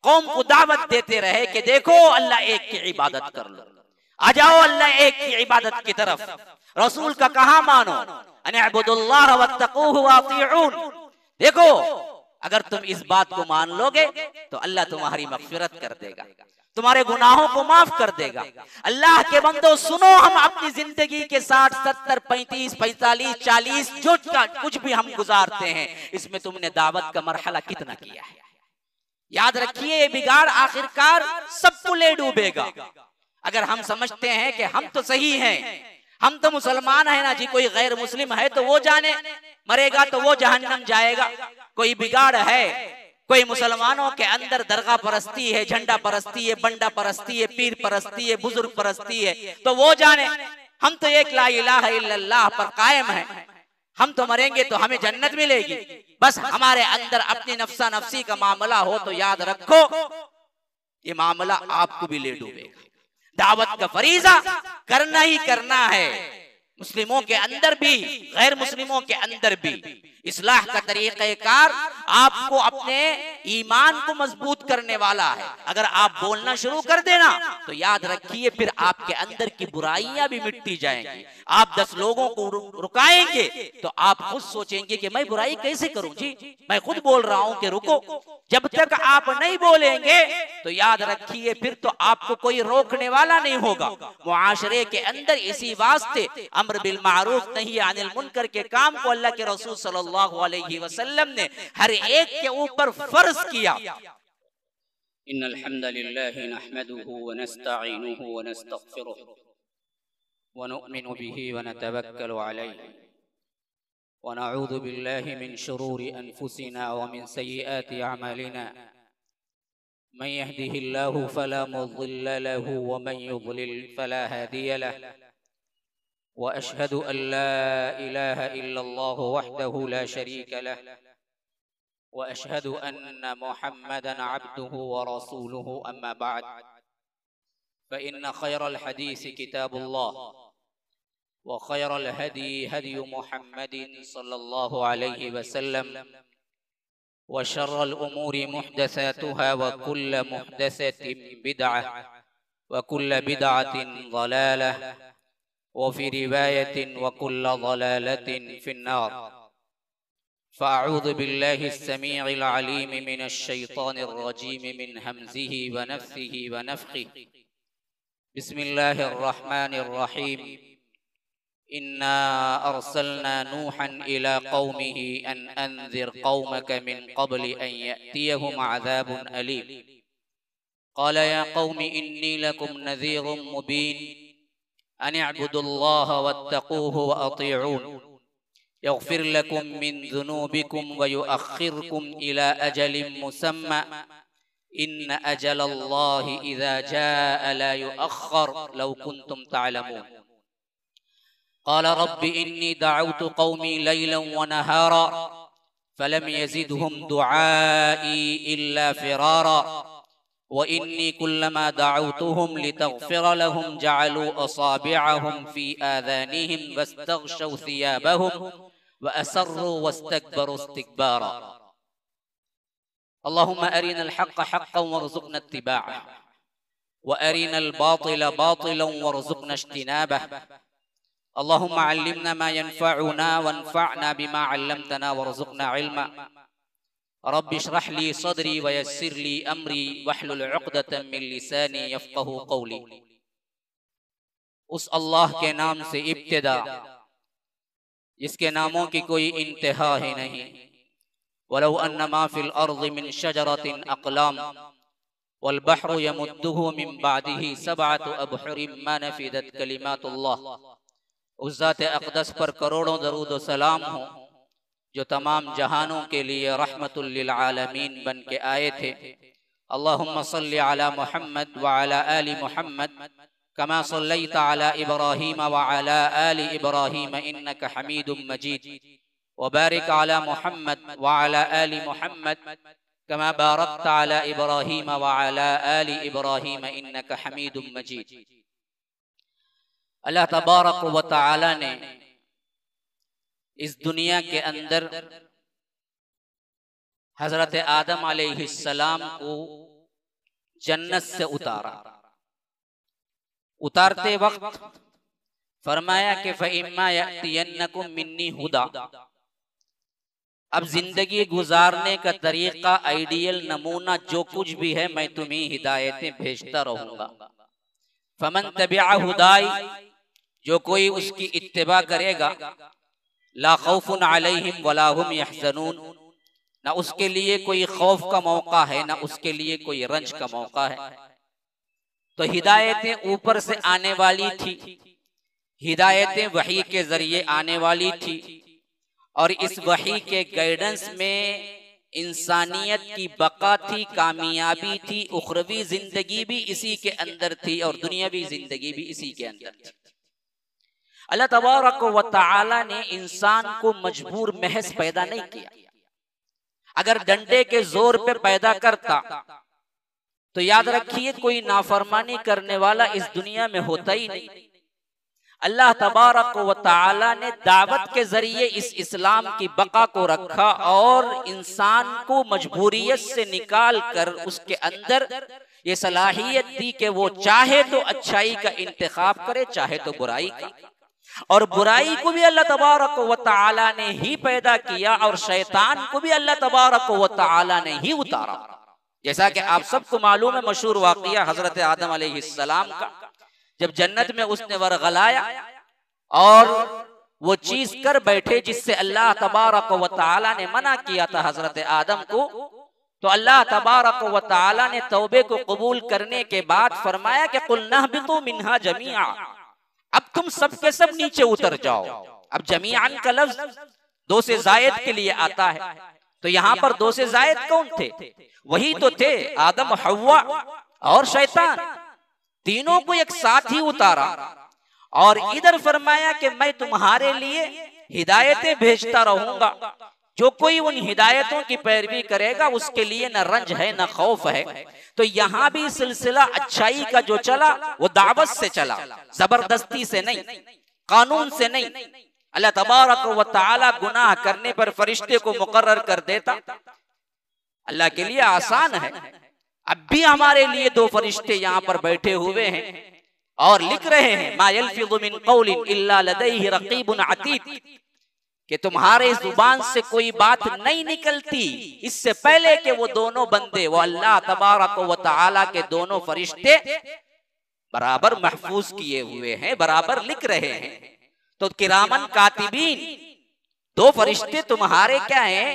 कौम को दावत देते रहे कि देखो अल्लाह एक की इबादत कर लो, आ जाओ अल्लाह एक की इबादत की तरफ। रसूल का कहा मानो, अनिअबुदुल्लाह वत्तकूहु वातिऊन। देखो अगर तुम इस बात को मान लोगे तो अल्लाह तुम्हारी मग़फ़िरत कर देगा, तुम्हारे गुनाहों को माफ कर देगा। अल्लाह के बंदो सुनो, हम अपनी जिंदगी के 60, 70, 35, 45, 40 जो कुछ भी हम गुजारते हैं, इसमें तुमने दावत का मरहला कितना किया है। याद रखिए ये बिगाड़ आखिरकार सबको ले डूबेगा। अगर हम समझते हैं कि हम तो सही हैं, हम तो मुसलमान है ना जी, कोई गैर मुस्लिम है तो वो जाने, मरेगा तो वो जहन्नम जाएगा। कोई बिगाड़ है, कोई मुसलमानों के अंदर दरगाह परस्ती है, झंडा परस्ती है, बंडा परस्ती है, पीर परस्ती है, बुजुर्ग परस्ती है, तो वो जाने। हम तो एक ला इलाहा इल्लल्लाह पर कायम है। हम तो मरेंगे तो हमें जन्नत मिलेगी। बस हमारे अंदर अपनी नफ्सा नफ्सी का मामला हो तो याद रखो ये मामला आपको भी ले डूबेगा। दावत का फरीजा करना ही करना है, मुस्लिमों के अंदर भी गैर मुस्लिमों के अंदर भी। इस्लाह का तरीक़ेकार आपको अपने ईमान को मजबूत करने वाला है। अगर आप बोलना शुरू कर देना तो याद रखिए फिर आपके अंदर की बुराइयां भी मिटती जाएंगी। आप 10 लोगों को रुकाएंगे तो आप खुद सोचेंगे कि मैं बुराई कैसे करूं जी, मैं खुद बोल रहा हूं कि रुको। जब तक आप नहीं बोलेंगे तो याद रखिए फिर तो आपको कोई रोकने वाला नहीं होगा। मुआशरे के अंदर इसी वास्ते अम्र बिल मारूफ नही अनिल मुनकर के काम को अल्लाह के रसूल सल्लल्लाहु अलैहि वसल्लम ने हर एक के ऊपर फर्ज किया। इन्नल हम्दलिल्लाहि नहमदुहु व नस्तईनुहु व नस्तगफिरुहु व नु'मिनु बिही व नतवक्कलु अलैहि व नऊज़ु बिल्लाहि मिन शुरूरि अनफुसिना व मिन सय्यिआति अअमालिना मन यहदिहिल्लाहु फला मुज़िल्ल लहु व मन युज़लिल फला हादिय लहु व अशहदु अन ला इलाहा इल्लल्लाहु वहदहु ला शरीका लहु व अशहदु अन्न मुहम्मदन अब्दुहु व रसूलुहु अम्मा बअद फ़इन्न खैरल हदीस किताबुल्लाह व खैरल हदी हदी मुहम्मदिन सल्लल्लाहु अलैहि वसल्लम व शर्रल उमूरि मुहदसातुहा व कुल्ल मुहदसतिन बिदअह व कुल्ल बिदअतिन ज़लालह व फ़ी रिवायतिन व कुल्ल ज़लालतिन फ़िन्नार। फ़अऊज़ु बिल्लाहि अस्समीइल अलीम मिनश शैतानिर रजीम मिन हमज़िहि व नफ़्सिहि व नफ़्ख़िहि। बिस्मिल्लाहिर रहमानिर रहीम। इन्ना अर्सलना नूहन इला कौमिहि अन अंज़िर कौमक मिन क़ब्लि अन यअतियहुम अज़ाबुन अलीम। क़ाल या कौमि इन्नी लकुम नज़ीरुम मुबीन अनिअबुदुल्लाह वत्तक़ूहु व अतीऊन यग़फ़िर लकुम मिन ज़ुनूबिकुम व युअख़्ख़िरकुम इला अजलिम मुसम्मा इन्न अजलल्लाहि इज़ा जाअ ला युअख़्ख़र लौ कुन्तुम तअलमून। क़ाल रब्बि इन्नी दअउतु क़ौमी लैलन व नहारा फ़लम यज़िदहुम दुआई इल्ला फ़िरारा व इन्नी कुल्लमा दअउतुहुम लितग़फ़िर लहुम जअलू असाबिअहुम फ़ी आज़ानिहिम वस्तग़शव सियाबहुम व असर्रू वस्तकबरू इस्तिकबारा। अल्लाहुम्मा अरिनल हक़्क़ हक़्क़न वरज़ुक़ना इत्तिबाअह व अरिनल बातिल बातिलन वरज़ुक़ना इज्तिनाबह। अल्लाहुम्मा अल्लिमना मा यनफ़अुना वन्फ़अना बिमा अल्लमतना वरज़ुक़ना इल्मा। रब्बि इश्रह ली सदरी व यस्सिर ली अमरी वहलुल उक़दतम मिन लिसानी यफ़क़हू क़ौली। उस अल्लाह के नाम से इब्तिदा जिसके नामों की कोई इंतहा ही नहीं। वलौ अन्ना मा फ़िल अर्ज़ि मिन शजरतिन अक़लाम वल बहरु यमुद्दुहु मिन बअदिही सबअतु अबहुरिम मा नफ़िदत कलिमातुल्लाह। उस ज़ात अक़दस पर करोड़ों दरूद व सलाम हो जो तमाम जहानों के लिए रहमतुल लिल आलमीन बन के आए थे। अल्लाहुम्मा सल्लि अला मुहम्मद व अला आलि मुहम्मद कमा सल्लैता अला इब्राहीम व अला आलि इब्राहीम इन्नका हमीदुम मजीद व बारिक अला मुहम्मद व अला आलि मुहम्मद कमा बारकता अला इब्राहीम व अला आलि इब्राहीम इन्नका हमीदुम मजीद। अल्लाह तबारक व तआला ने इस दुनिया के अंदर हजरत आदम अलैहिस्सलाम को जन्नत से उतारा। उतारते वक्त फरमाया कि फइम्मा यअतियन्नकुम मिन्नी हुदा। अब जिंदगी गुजारने का तरीका, आइडियल नमूना जो कुछ भी है, मैं तुम्हें हिदायतें भेजता रहूंगा। फमन तबिअ हुदाई, जो कोई उसकी इत्तिबा करेगा, ला खौफुन अलैहिम वला हुम यहज़नून, ना उसके लिए कोई खौफ का मौका है, ना उसके लिए कोई रंज का मौका है। तो हिदायतें ऊपर से आने वाली थी, हिदायतें वही के जरिए आने वाली थी, और इस वही के गाइडेंस में इंसानियत की बका थी, कामयाबी थी, उखरवी जिंदगी भी इसी के अंदर थी और दुनियावी जिंदगी भी इसी के अंदर थी। अल्लाह तबारक व तआला ने इंसान को मजबूर महज पैदा नहीं किया। अगर डंडे के जोर पे पैदा करता तो याद रखिए कोई नाफरमानी करने वाला इस दुनिया में होता ही नहीं। अल्लाह तबारक व तआला ने दावत के जरिए इस इस्लाम की बका को रखा और इंसान को मजबूरियत से निकाल कर उसके अंदर ये सलाहियत दी कि वो चाहे तो अच्छाई का इंतखाब करे, चाहे तो बुराई का। और बुराई को भी अल्लाह तबारक व तआला ने ही पैदा किया और शैतान को भी अल्लाह तबारक व तआला ने ही उतारा। जैसा कि आप सबको मालूम है मशहूर वाक़िया हजरत आदम अलैहिस्सलाम का, जब जन्नत में उसने वरगलाया और वो चीज कर बैठे जिससे अल्लाह तबारक व तआला ने मना किया था हजरत आदम को, तो अल्लाह तबारक व तआला ने तौबे को कबूल करने के बाद फरमाया कि कुल नहबितु मिन्हा जमीआ, अब तुम सब के सब नीचे उतर जाओ। अब जमीआन का लफ्ज दो से जायद के लिए आता है, तो यहाँ पर दो से जायद कौन थे? वही तो थे आदम, हव्वा और शैतान, तीनों को एक साथ ही उतारा। और इधर फरमाया कि मैं तुम्हारे लिए हिदायतें भेजता रहूंगा, जो कोई उन हिदायतों की पैरवी करेगा उसके लिए न रंज है न खौफ है। तो यहाँ भी सिलसिला अच्छाई का जो चला वो दावत से चला, जबरदस्ती से नहीं, कानून से नहीं। अल्लाह तबारक व तआला गुनाह करने पर फरिश्ते को मुकर्रर कर देता, अल्लाह के लिए आसान है। अब भी हमारे लिए दो फरिश्ते यहाँ पर बैठे हुए हैं और लिख रहे हैं मा यल्फिज़ु मिन क़ौलिन इल्ला लदैहि रक़ीबुन अतीद, कि तुम्हारे जुबान से कोई बात नहीं निकलती इससे पहले कि वो दोनों बंदे, वो अल्लाह तबारक व तआला के दोनों फरिश्ते बराबर महफूज किए हुए हैं, बराबर लिख रहे हैं। तो किरामन कातिबीन, दो फरिश्ते तुम्हारे क्या हैं,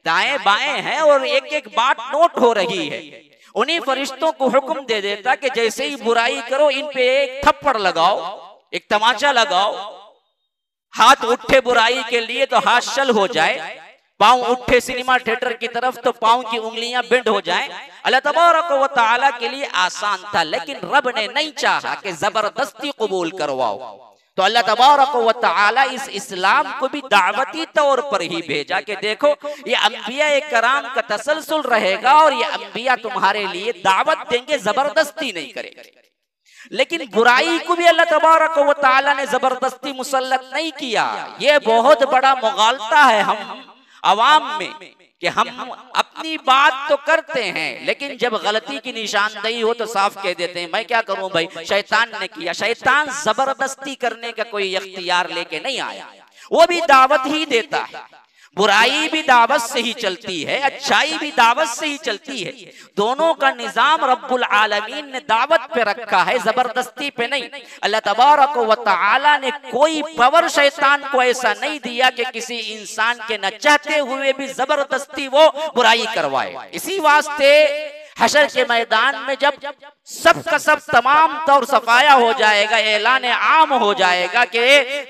दाएं बाएं हैं और एक एक बात नोट हो रही है। उन्हीं फरिश्तों को हुक्म दे देता कि जैसे ही बुराई करो इन पे एक थप्पड़ लगाओ, एक तमाचा लगाओ, हाथ उठे बुराई के लिए तो हाथ शल हो जाए, पांव उठे सिनेमा थिएटर की तरफ तो पांव की उंगलियां बेंड हो जाएं। अल्लाह तबारक व तआला के लिए आसान था, लेकिन रब ने नहीं चाहा कि जबरदस्ती कबूल करवाओ। तो अल्लाह तबारक व तआला इस इस्लाम को भी दावती तौर पर ही भेजा कि देखो ये अंबिया कराम का तसलसल रहेगा और ये अंबिया तुम्हारे लिए दावत देंगे, जबरदस्ती नहीं करेंगे। लेकिन बुराई को भी अल्लाह तबारक व तआला ने जबरदस्ती मुसल्लत नहीं किया। ये बहुत बड़ा मुगालता है हम अवाम में कि हम अपनी बात तो करते हैं लेकिन जब गलती की निशानदेही हो तो साफ कह देते हैं मैं क्या करूं भाई, शैतान ने किया। शैतान जबरदस्ती करने का कोई इख्तियार लेके नहीं आया, वो भी दावत ही देता है। बुराई भी दावत से ही चलती है, अच्छाई भी दावत से ही चलती है। दोनों का निजाम रब्बुल आलमीन ने दावत पे रखा है, जबरदस्ती पे नहीं। अल्लाह तबारक व तआला ने कोई पावर शैतान को ऐसा नहीं दिया कि किसी इंसान के न चाहते हुए भी जबरदस्ती वो बुराई करवाए। इसी वास्ते हशर के मैदान में जब सब का सब तमाम तौर सफाया हो जाएगा, ऐलान आम हो जाएगा कि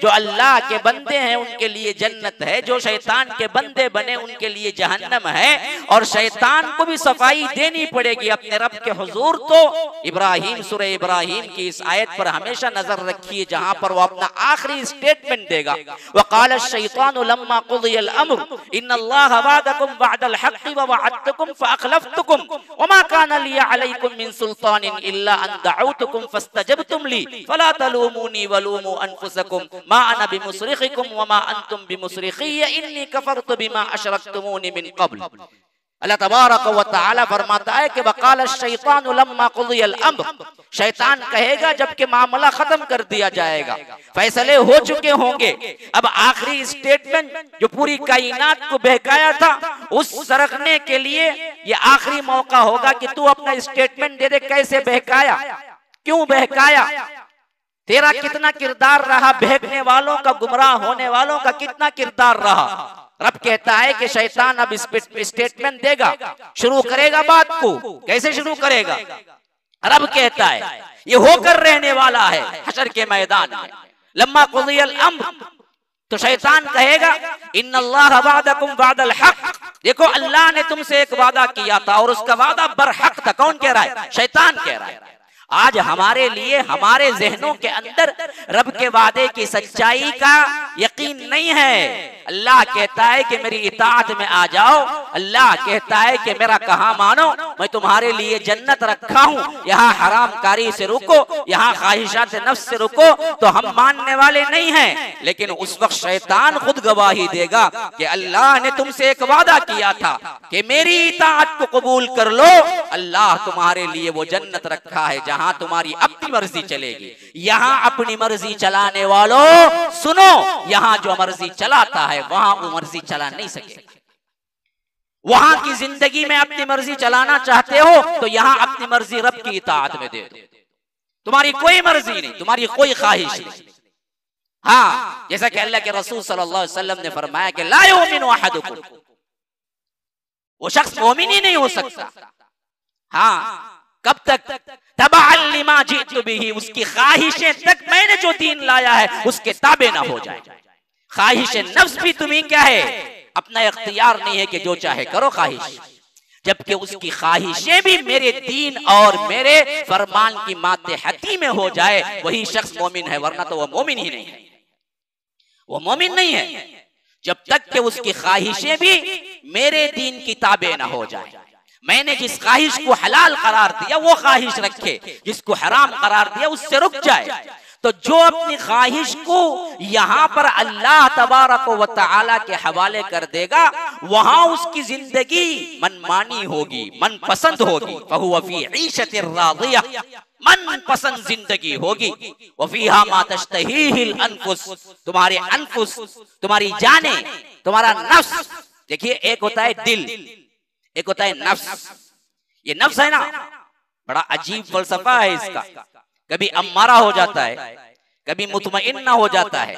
जो अल्लाह के बंदे हैं उनके लिए जन्नत है, जो शैतान के बंदे बने उनके लिए जहन्नम है, और शैतान को भी सफाई देनी पड़ेगी अपने रब के हुजूर। तो इब्राहिम, सूरह इब्राहिम की इस आयत पर हमेशा नजर रखिए जहां पर वो अपना आखिरी स्टेटमेंट देगा, वक़ाल शैतानु लम्मा क़ुदियल अम्र इन्नल्लाह वअदकुम वअदल हक़्क़ि व वअदतुकुम फ़अख़लफ़्तुकुम वमा कान लिया अलैकुम मिन सुल्तानिन इल्ला अन दअउतुकुम फस्तजबतुम ली फला तलूमूनी वलूमू अनफुसकुम मा अना बिमुसरिखिकुम वमा अंतुम बिमुसरिखिय इन्नी कफरतु बिमा अशरक्तुमूनी मिन क़ब्ल। अल्लाह तबारक व तआला फरमाता है कि वक़ाल शैतानु लम्मा क़ुदियल अम्र, शैतान कहेगा जबकि मामला खत्म कर दिया जाएगा, फैसले हो चुके होंगे, अब आखिरी स्टेटमेंट जो पूरी कायनात को बहकाया था उस सरकने के लिए ये आखिरी मौका होगा कि तू अपना स्टेटमेंट दे दे, कैसे बहकाया, क्यों बहकाया, तेरा कितना किरदार रहा, बहकने वालों का, गुमराह होने वालों का कितना किरदार रहा। रब कहता है कि शैतान अब स्टेटमेंट देगा, शुरू करेगा बात को। कैसे शुरू करेगा? रब कहता है ये होकर रहने वाला है हशर के मैदान में। लम्मा क़ुदियल अम्र, तो शैतान कहेगा इन्नल्लाह वअदकुम वअदल हक़, देखो अल्लाह ने तुमसे एक वादा किया था और उसका वादा बरहक था। कौन कह रहा है? शैतान कह रहा है। आज हमारे लिए हमारे जहनों के अंदर रब के वादे की सच्चाई का यकीन नहीं है। अल्लाह कहता है कि मेरी इताअत में आ जाओ, अल्लाह कहता है कि मेरा कहा मानो, मैं तुम्हारे लिए जन्नत रखा हूँ, यहाँ हरामकारी से रुको, यहाँ ख्वाहिशात नफ्स से रुको, तो हम मानने वाले नहीं हैं। लेकिन उस वक्त शैतान खुद गवाही देगा कि अल्लाह ने तुमसे एक वादा किया था कि मेरी इताअत को कबूल कर लो, अल्लाह तुम्हारे लिए वो जन्नत रखा है जहां तुम्हारी अपनी मर्जी चलेगी। यहां अपनी मर्जी चलाने वालों सुनो, यहां जो मर्जी चलाता है वहां वो मर्जी चला नहीं सकेगा। वहां की जिंदगी में अपनी मर्जी चलाना चाहते हो तो यहां अपनी मर्जी रब की इताअत में दे दो। तुम्हारी कोई मर्जी नहीं, तुम्हारी कोई ख्वाहिश नहीं। हाँ, जैसा कि अल्लाह के रसूल सल्लल्लाहु अलैहि वसल्लम ने फरमाया कि ला युमिनु अहदुकुम, वो शख्स मोमिन ही नहीं हो सकता। हाँ, कब तक? तबअन लिमा जितु बिही, उसकी ख्वाहिशें तक मैंने जो दीन लाया है उसके ताबे ना हो जाए। ख्वाहिशें नफ्स भी तुम्हें क्या है? अपना इख्तियार नहीं है कि जो चाहे करो ख्वाहिश, जबकि उसकी ख्वाहिशें भी मेरे दीन और मेरे फरमान की मातहती में हो जाए, वही शख्स मोमिन है, वरना तो वह मोमिन ही नहीं है। वो मोमिन नहीं है जब तक कि उसकी ख्वाहिशें भी मेरे दीन की ताबे ना हो जाए। मैंने जिस ख्वाहिश को हलाल करार दिया वो ख्वाहिश रखे, जिसको हराम करार दिया उससे रुक जाए। तो जो अपनी ख्वाहिश को यहाँ पर अल्लाह तबारक व तआला के हवाले कर देगा, वहां उसकी जिंदगी मनमानी होगी, मनपसंद होगी। फहुवा फी ईशतिर रादिया, मनपसंद जिंदगी होगी। वफीहा मा तश्तहीहिल अनफुस, तुम्हारे अनफुस, तुम्हारी जाने, तुम्हारा नफ्स। देखिए, एक होता है दिल, एक होता है नफ्स। ये नफ्स है ना, बड़ा अजीब फलसफा है इसका। कभी अम्मारा हो जाता है, कभी मुतमइन्ना हो जाता है।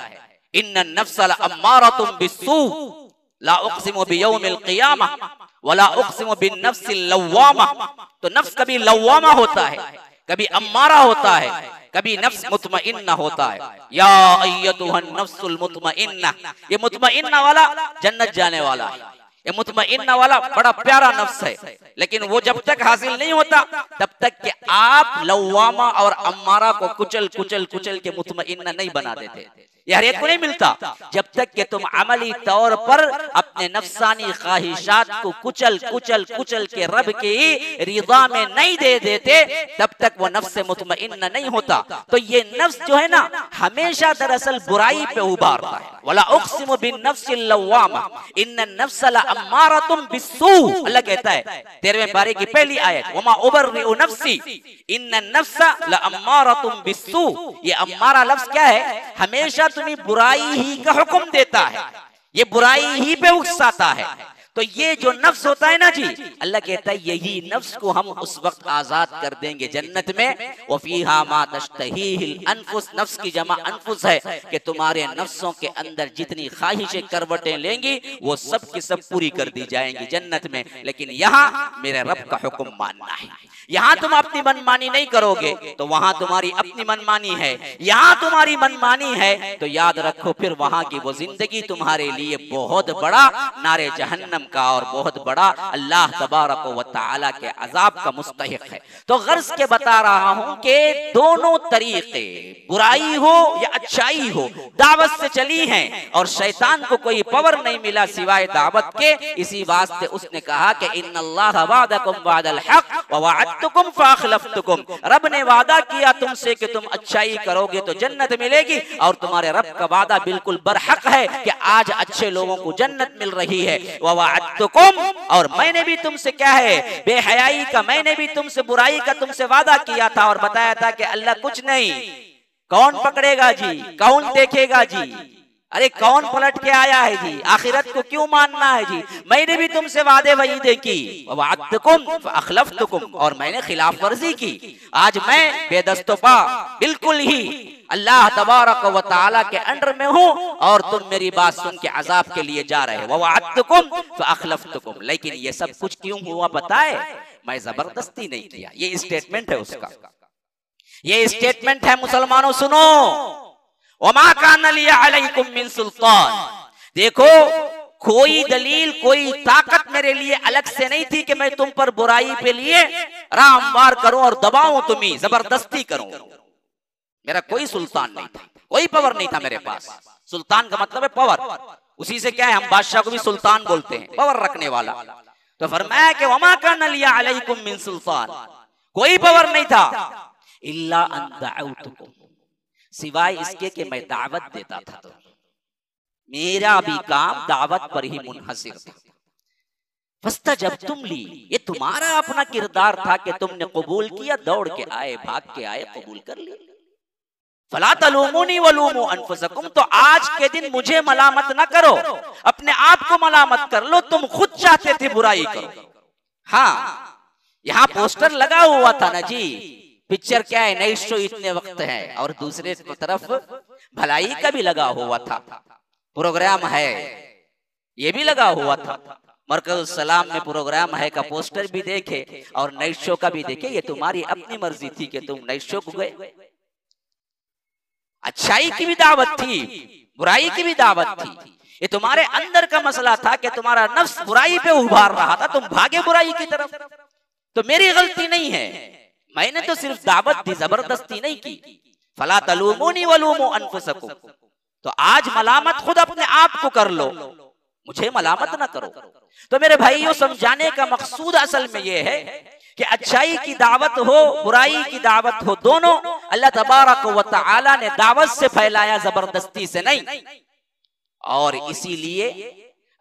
इन्नन नफ्स लअम्मारतुम बिस्सू ला उक़सिमु बियौमिल क़ियामह वला उक़सिमु बिन्नफ्सिल लव्वामा। तो नफ्स कभी लव्वामा होता है, कभी अम्मारा होता है, कभी नफ्स मुतमइन्ना होता है। या अय्यतुहन नफ्सुल मुतमइन्ना, ये मुतमइन्ना वाला जन्नत जाने वाला है। ये मुतमइन्ना वाला बड़ा प्यारा नफ्स है, लेकिन वो जब तक हासिल नहीं होता तब तक कि आप लव्वामा और अम्मारा को कुचल कुचल कुचल के मुतमइन्ना नहीं बना देते। ये हर एक को नहीं मिलता। जब तक कि तुम अमली तौर पर अपने नफ्सानी ख्वाहिशात को कुचल कुचल कुचल के रब की रिदा में नहीं दे देते, तब तक वो नफ्स मुतमइन्ना नहीं होता। तो ये नफ्स जो है ना, हमेशा दरअसल बुराई पे उभारता है। वला उक़सिमु बिन्नफ्सिल लव्वामा इन्नन नफ्स लअम्मारतुम बिस्सू, अल्लाह कहता है 13वें पारे की पहली आयत, वमा उबर्रिउ नफ्सी इन्नन नफ्स लअम्मारतुम बिस्सू। ये अम्मारा लफ्ज क्या है? हमेशा तुम्हें बुराई ही का हुक्म देता है, ये बुराई ही पे उकसाता है। तो ये जो नफ्स होता है ना जी, अल्लाह कहता है यही नफ्स को हम उस वक्त आजाद कर देंगे जन्नत में। वफीहा मा तश्तहीहिल अनफुस, नफ्स की जमा अनफुस है कि तुम्हारे नफ्सों के अंदर जितनी ख्वाहिशें करवटें लेंगी वो सब की सब पूरी कर दी जाएंगी जन्नत में। लेकिन यहाँ मेरे रब का हुक्म मानना है। यहाँ तुम अपनी मनमानी नहीं करोगे तो वहां तुम्हारी अपनी मनमानी है। यहाँ तुम्हारी मनमानी है तो याद रखो फिर वहां की वो जिंदगी तुम्हारे लिए बहुत बड़ा नारे जहन्नम का और बहुत बड़ा अल्लाह तबारक व तआला के अजाब का मुस्तहिक है। तो गर्ज के बता रहा हूं कि दोनों तरीके, बुराई हो या अच्छाई हो, दावत से चली हैं और शैतान को कोई पावर नहीं मिला सिवाय दावत के। इसी वास्ते उसने कहा कि इन्नल्लाह वअदकुम वअदल हक़ ववअदतुकुम फअखलफ्तुकुम, रब ने वादा किया तुमसे कि तुम अच्छाई करोगे तो जन्नत मिलेगी, और तुम्हारे रब का वादा बिल्कुल बरहक है कि आज अच्छे लोगों को जन्नत मिल रही है। ववअदतुकुम, और मैंने भी तुमसे क्या है, बेहयाई का, मैंने भी तुमसे बुराई का तुमसे वादा किया था और बताया था कि अल्लाह कुछ नहीं, कौन पकड़ेगा जी, कौन देखेगा जी, अरे कौन पलट के आया है जी, आखिरत को क्यों मानना है जी, मैंने भी तुमसे वादे वईदे की, वअदतुकुम फअखलफ्तुकुम, और मैंने खिलाफ वर्जी की। आज मैं बेदस्तोपा बिल्कुल ही अल्लाह तबारक व तआला के अंडर में हूँ और तुम मेरी बात सुन के अजाब के लिए जा रहे हो। वअदतुकुम फअखलफ्तुकुम, लेकिन ये सब कुछ क्यों हुआ बताए, मैं जबरदस्ती नहीं किया। ये स्टेटमेंट है उसका, ये स्टेटमेंट है मुसलमानों सुनो। वमा कान लिया अलैकुम मिन सुल्तान, देखो कोई दलील कोई ताकत मेरे लिए अलग से नहीं थी कि मैं तुम पर बुराई पे लिए रामवार करूं और दबाऊं, तुम्हें जबरदस्ती करूं। मेरा कोई सुल्तान नहीं था, कोई पावर नहीं था मेरे पास। सुल्तान का मतलब है पावर, उसी से क्या है, हम बादशाह को भी सुल्तान बोलते हैं, पावर रखने वाला। तो फरमाया कि वमा कान लिया अलैकुम मिन सुल्तान, कोई पावर नहीं था, इल्ला अन दअउतुकुम, सिवाय इसके कि मैं दावत देता था। तो मेरा भी काम दावत पर ही मुनहसिर था। फस्तजबतुम ली, ये तुम्हारा अपना किरदार था कि तुमने कबूल किया, दौड़ के आए, भाग के आए, कबूल कर लिया। फला तलूमुनी वलूमू अनफुसकुम, तो आज के दिन मुझे मलामत न करो, अपने आप को मलामत कर लो, तुम खुद चाहते थे बुराई करो। हाँ, यहाँ पोस्टर लगा हुआ था ना जी, पिक्चर क्या है, नई शो इतने वक्त है, और दूसरे तरफ भलाई का भी लगा हुआ था, प्रोग्राम है ये भी लगा हुआ था। मरकज सलाम में प्रोग्राम है का पोस्टर भी देखे और नई शो का भी देखे। ये तुम्हारी अपनी मर्जी थी कि तुम नई शो को गए। अच्छाई की भी दावत थी, बुराई की भी दावत थी, ये तुम्हारे अंदर का मसला था कि तुम्हारा नफ्स बुराई पे उभार रहा था, तुम भागे बुराई की तरफ। तो मेरी गलती नहीं है, मैंने तो सिर्फ दावत दी, जबरदस्ती नहीं की। फला तलूमुनी वलूमू अनफुसकुम, तो आज मलामत खुद अपने आप को कर लो, मुझे मलामत ना करो। तो मेरे भाइयों, समझाने का मकसूद असल में ये है कि अच्छाई की दावत हो, बुराई की दावत हो, दोनों अल्लाह तबारक व तआला ने दावत से फैलाया, जबरदस्ती से नहीं। और इसीलिए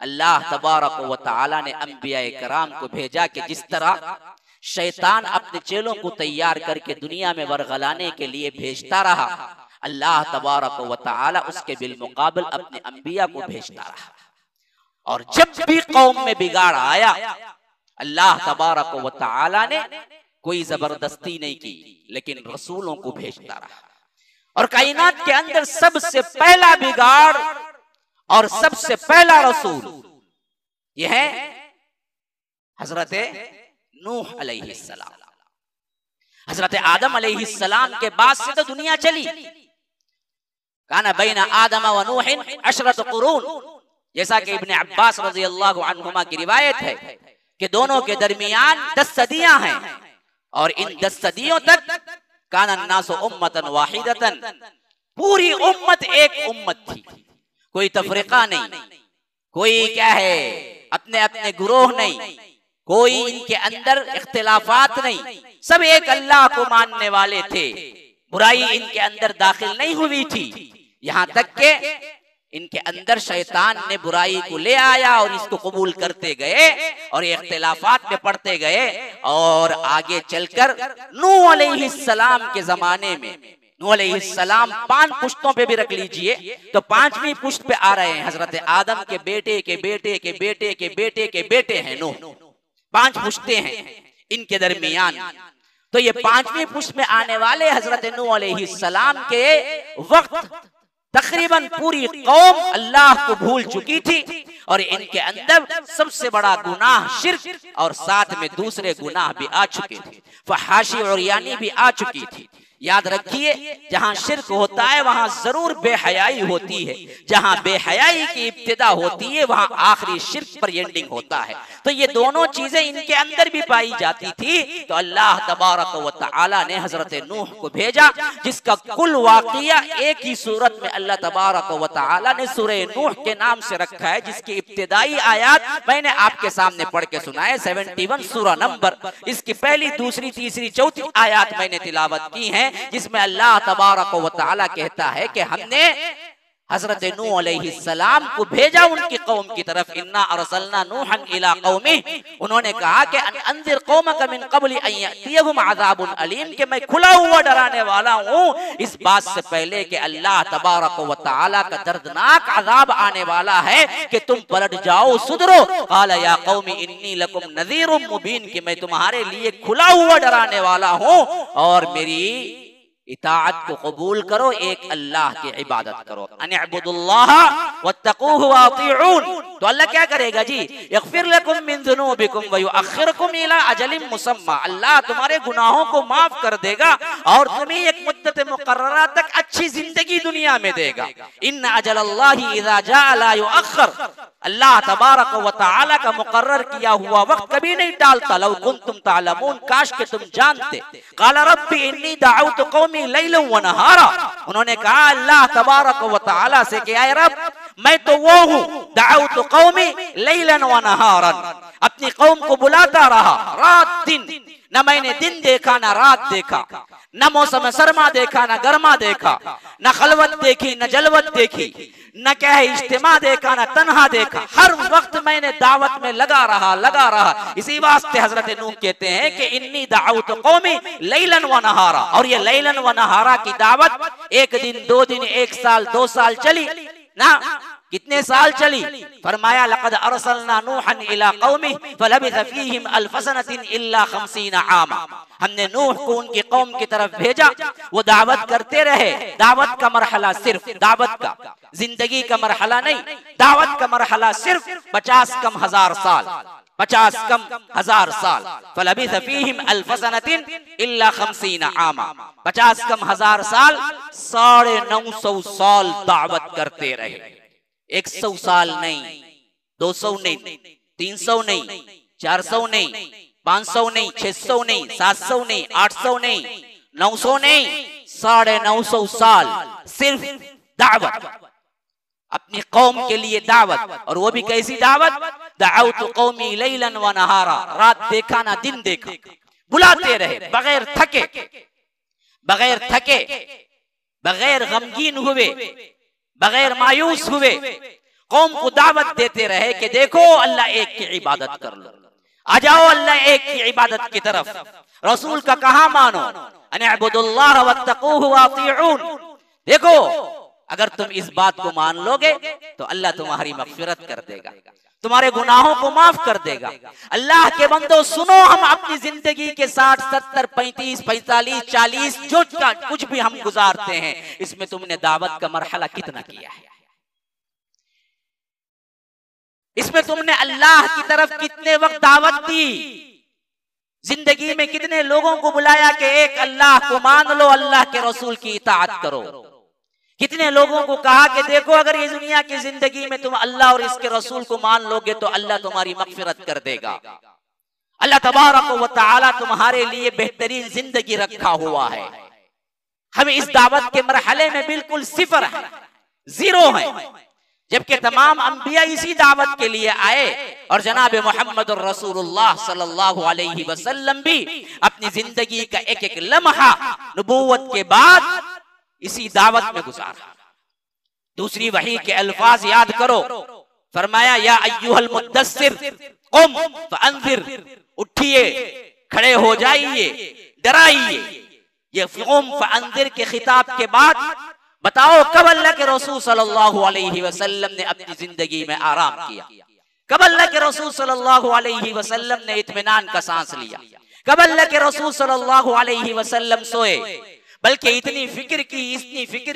अल्लाह तबारक व तआला ने अंबिया कराम को भेजा कि जिस तरह शैतान अपने चेलों को तैयार करके दुनिया में वरगलाने के लिए भेजता रहा, अल्लाह तबारक व तआला उसके बिलमुकाबिल अपने अंबिया को भेजता रहा। और जब भी कौम में बिगाड़ आया, अल्लाह तबारक व तआला ने कोई जबरदस्ती नहीं की, लेकिन रसूलों को भेजता रहा। और कायनात के अंदर सबसे पहला बिगाड़ और सबसे पहला रसूल यह है हजरत नूह अलैहिस्सलाम। हजरत आदम अलैहिस्सलाम के बाद से तो दुनिया चली। काना बैना आदम व नूहिन अशरत कुरून, जैसा कि इब्ने अब्बास रज़ी अल्लाहु अन्हुमा की रिवायत है कि दोनों के दरमियान 10 सदियां हैं, और इन 10 सदियों तक काना अन्नासु उम्मतन वाहिदतन, पूरी उम्मत एक उम्मत थी, कोई तफरीका नहीं, कोई क्या है अपने अपने गुरोह नहीं, कोई इनके अंदर इख्तिलाफात नहीं, सब एक अल्लाह को मानने वाले थे। बुराई इनके अंदर दाखिल नहीं हुई थी, यहाँ तक के इनके अंदर शैतान ने बुराई को ले आया और इसको कबूल करते गए और ये इख्तिलाफात में पढ़ते गए। और आगे चलकर नूह अलैहिस्सलाम के जमाने में, नूह अलैहिस्सलाम 5 पुश्तों पे भी रख लीजिए तो 5वीं पुश्त पे आ रहे हैं। हजरत आदम के बेटे के बेटे के बेटे के बेटे के बेटे हैं नूह, 5 पुश्ते हैं इनके दरमियान। तो ये 5वीं पुश्त में आने वाले हजरत नूह अलैहिस्सलाम के वक्त तकरीबन पूरी कौम अल्लाह को भूल चुकी थी और इनके अंदर सबसे बड़ा गुनाह शिर्क और साथ में दूसरे गुनाह भी आ चुके थे, फहाशी और यानी भी आ चुकी थी। याद रखिए, जहां शिर्क होता है वहां जरूर बेहयाई होती है, जहां बेहयाई की इब्तिदा होती है वहां आखिरी शिर्क पर एंडिंग होता है। तो ये दोनों चीजें इनके अंदर भी पाई जाती थी। तो अल्लाह तबारक व तआला ने हजरत नूह को भेजा, जिसका कुल वाक़िया एक ही सूरत में अल्लाह तबारक व तआला ने सूरह नूह के नाम से रखा है, जिसकी इब्तिदाई आयात मैंने आपके सामने पढ़ के सुनाए। 71 सूरा नंबर, इसकी पहली, दूसरी, तीसरी, चौथी आयात मैंने तिलावत की है, जिसमें अल्लाह तबारक व तआला कहता है कि हमने हजरत नूह अलैहिस्सलाम को भेजा उनकी कौम की तरफ। इन्ना अरसलना नूहन इला कौमी, उन्होंने कहा कि अंज़िर कौमक मिन क़ब्लि अन यअतियहुम अज़ाबुन अलीम, कि मैं खुला हुआ डराने वाला हूँ इस बात से पहले कि अल्लाह तबारक व तआला का दर्दनाक अज़ाब आने वाला है कि तुम पलट जाओ, सुधरो। क़ाल या कौमी इन्नी लकुम नज़ीरुम मुबीन, कि मैं तुम्हारे लिए खुला हुआ डराने वाला हूँ और मेरी इताअत को कबूल करो, एक अल्लाह की इबादत करो। अनिअबुदुल्लाह वत्तकूहु वातिऊन। तो अल्लाह क्या करेगा जी? यग़फिर लकुम मिन ज़ुनूबिकुम व युअख़्खिरुकुम इला अजलिम मुसम्मा, अल्लाह तुम्हारे गुनाहों को माफ कर देगा और तुम्हें एक मुद्दत मुक़र्ररा तक अच्छी जिंदगी दुनिया में देगा। इन्न अजलल्लाहि इज़ा जाअ ला युअख़्खर, अल्लाह तबारक व तआला का मुकर्रर किया हुआ वक्त कभी नहीं टालता। लौ कुंतुम तालमून, काश के तुम जानते। क़ाल रब्बी इन्नी दअउतु कौमी लैलन व नहारा, उन्होंने कहा अल्लाह तबारक व तआला से कि ऐ रब, मैं तो वो हूँ दअउतु कौमी लैलन व नहारन, अपनी कौम को बुलाता रहा रात दिन, न मैंने दिन देखा न रात देखा, न मौसम सरमा देखा न गर्मा देखा, न खलवत देखी न जलवत देखी, न क्या है इज्तिमा देखा न तन्हा देखा, हर वक्त मैंने दावत में लगा रहा। इसी वास्ते हजरत नूह कहते हैं कि इन्नी दाऊत कौमी लैलन व नहारा, और ये लैलन व नहारा की दावत एक दिन, 2 दिन, 1 साल, 2 साल चली ना, कितने साल चली? फरमाया लक़द अरसलना नूहन इला कौमी फलबिथ फीहिम अल्फ सनतिन इल्ला 50 आमा, हमने नूह को उनकी कौम की तरफ भेजा, वो दावत करते रहे। दावत का मरहला सिर्फ दावत का, जिंदगी का मरहला नहीं, दावत का मरहला सिर्फ 50 कम हज़ार साल, 50 कम हज़ार साल। फलबिथ फीहिम अल्फ सनतिन इल्ला 50 आमा, 50 कम हज़ार साल, 950 साल दावत करते रहे। 100 साल नहीं, 200 नहीं, 300 नहीं, 400 नहीं, 500 नहीं, 600 नहीं, 700 नहीं, 800 नहीं, 900 नहीं, 950 साल सिर्फ दावत, अपनी कौम के लिए दावत। और वो भी कैसी दावत? दअउतु कौमी लैलन व नहारा, रात देखा ना दिन देखा, बुलाते रहे बगैर थके, बगैर गमगीन हुए, बगैर मायूस हुए, कौम को दावत देते रहे कि देखो अल्लाह एक की इबादत कर लो, आ जाओ अल्लाह एक की इबादत की तरफ। रसूल का कहा मानो, अनिअबुदुल्लाह वत्तकूहु वातिऊन। देखो अगर तुम इस बात को मान लोगे तो अल्लाह तुम्हारी मग़फ़िरत कर देगा, तुम्हारे गुनाहों को माफ कर देगा। अल्लाह के बंदो सुनो, हम अपनी जिंदगी के 60, 70, 35, 45, 40 जो कुछ भी हम गुजारते हैं, इसमें तुमने दावत का मरहला कितना किया है? इसमें तुमने अल्लाह की तरफ कितने वक्त दावत दी? जिंदगी में कितने लोगों को बुलाया कि एक अल्लाह को मान लो, अल्लाह के रसूल की इताअत करो? कितने लोगों को कहा कि देखो अगर ये दुनिया की जिंदगी में तुम अल्लाह और इसके रसूल को मान लोगे तो अल्लाह तुम्हारी मग़फ़िरत कर देगा। अल्लाह तबारक व तआला तुम्हारे लिए बेहतरीन जिंदगी रखा हुआ है। हम इस दावत के मरहले में बिल्कुल सिफर है, 0 है, जबकि तमाम अंबिया इसी दावत के लिए आए और जनाब मोहम्मद रसूलुल्लाह सल्लल्लाहु अलैहि वसल्लम भी अपनी जिंदगी का एक एक लम्हा नबूवत के बाद इसी दावत में गुजारा। दूसरी वही के अल्फाज याद करो, फरमाया या अय्युहल मुद्दस्सिर कुम फअंज़िर, उठिए, खड़े हो जाइए, डराइए। ये कुम फअंज़िर के खिताब के बाद बताओ कब अल्लाह के रसूल सल्लल्लाहु अलैहि वसल्लम ने अपनी जिंदगी में आराम किया? कब अल्लाह के रसूल सल्लल्लाहु अलैहि वसल्लम ने इत्मीनान का सांस लिया? कब अल्लाह के रसूल सल्लल्लाहु अलैहि वसल्लम सोए? बल्कि इतनी फिक्र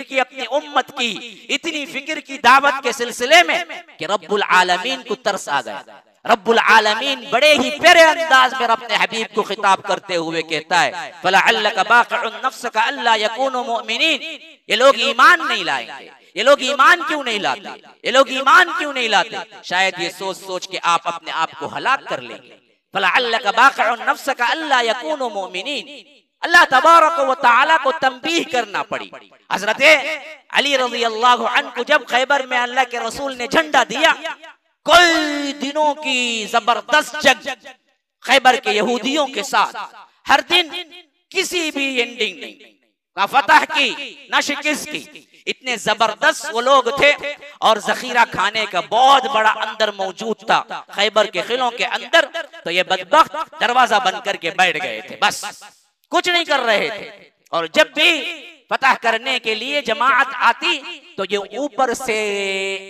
की अपनी उम्मत की, इतनी फिक्र की दावत के सिलसिले में कि रब्बुल आलमीन को तरस आ गया। रब्बुल आलमीन बड़े ही प्यारे अंदाज में अपने हबीब को खिताब करते हुए कहता है, फलअल्लका बाक़िउन नफ्सका अल्ला यकूनु मुमिनीन। ये लोग ईमान नहीं लाएंगे, ये लोग ईमान क्यों नहीं लाते, ये लोग ईमान क्यों नहीं लाते? शायद ये सोच सोच के आप अपने आप को हलाक कर लेंगे। फलअल्लका बाक़िउन नफ्सका अल्ला यकूनु मुमिनीन। अल्लाह तबारक व तआला को तंबीह करना पड़ी। हजरत अली रज़ियल्लाहु अन्हु जब खैबर में अल्लाह के रसूल ने झंडा दिया, कई दिनों की जबरदस्त जंग खैबर के यहूदियों के साथ, हर दिन किसी भी एंडिंग नहीं, ना फतह की ना शिकस्त की, इतने जबरदस्त वो लोग थे। और जखीरा खाने का बहुत बड़ा अंदर मौजूद था खैबर के किलों के अंदर। तो ये बदबख्त दरवाजा बंद करके बैठ गए थे, बस कुछ नहीं कर रहे थे। और जब भी फतह करने के लिए जमाअत आती तो ये ऊपर से